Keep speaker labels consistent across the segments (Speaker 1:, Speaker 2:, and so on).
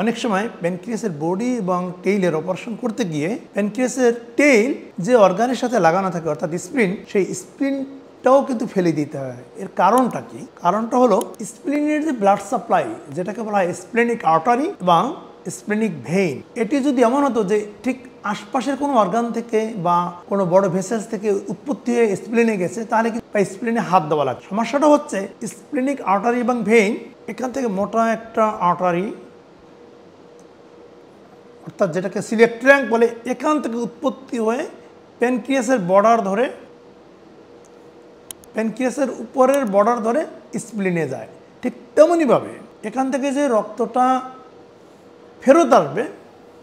Speaker 1: অনেক সময় প্যানক্রিয়াসের বডি এবং টেইলের অপারেশন করতে গিয়ে প্যানক্রিয়াসের টেইল যে অর্গানের সাথে লাগানো থাকে অর্থাৎ স্প্লিন, সেই স্প্লিনটাও কিন্তু ফেলে দিতে হয়। এর কারণটা কি? কারণটা হলো স্প্লিনের যে ব্লাড সাপ্লাই, যেটাকে বলা হয় স্প্লেনিক আর্টারি এবং স্প্লেনিক ভেইন, এটি যদি এমন হতো যে ঠিক আশপাশের কোনো অর্গান থেকে বা কোনো বড় ভেসেলস থেকে উৎপত্তি হয়ে স্প্লিনে গেছে, তাহলে কিন্তু স্প্লিনে হাত দেওয়া লাগে। সমস্যাটা হচ্ছে স্প্লেনিক আর্টারি এবং ভেইন, এখান থেকে মোটা একটা আর্টারি অর্থাৎ যেটাকে সিলিয়াক ট্র্যাঙ্ক বলে, এখান থেকে উৎপত্তি হয়ে প্যানক্রিয়াসের বর্ডার ধরে, প্যানক্রিয়াসের উপরের বর্ডার ধরে স্প্লিনে যায়। ঠিক তেমনইভাবে এখান থেকে যে রক্তটা ফেরত আসবে,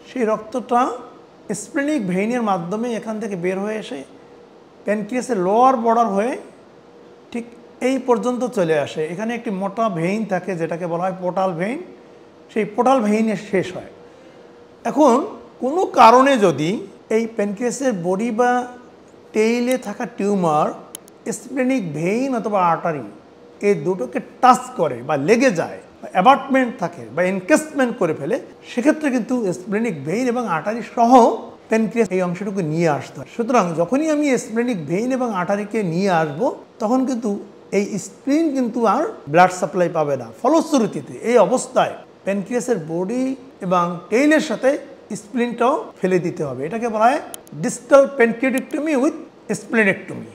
Speaker 1: সেই রক্তটা স্প্লেনিক ভেইনের মাধ্যমে এখান থেকে বের হয়ে এসে প্যানক্রিয়াসের লোয়ার বর্ডার হয়ে ঠিক এই পর্যন্ত চলে আসে। এখানে একটি মোটা ভেইন থাকে যেটাকে বলা হয় পোর্টাল ভেইন, সেই পোর্টাল ভেইনে শেষ হয়। এখন কোনো কারণে যদি এই প্যানক্রিয়াসের বডি বা টেইলে থাকা টিউমার স্প্লেনিক ভেইন অথবা আর্টারি এই দুটোকে টাচ করে বা লেগে যায়, অ্যাবার্টমেন্ট থাকে বা এনকেসমেন্ট করে ফেলে, সেক্ষেত্রে কিন্তু স্প্লেনিক ভেইন এবং আর্টারি সহ প্যানক্রিয়াস এই অংশটুকু নিয়ে আসতে হয়। সুতরাং যখনই আমি স্প্লেনিক ভেইন এবং আর্টারিকে নিয়ে আসবো, তখন কিন্তু এই স্প্লিন কিন্তু আর ব্লাড সাপ্লাই পাবে না। ফলশ্রুতিতে এই অবস্থায় প্যানক্রিয়াসের বডি এবং টেইলের সাথে স্প্লিনটাও ফেলে দিতে হবে। এটাকে বলা হয় ডিস্টাল প্যানক্রিয়াটেক্টমি উইথ স্প্লেনেক্টমি।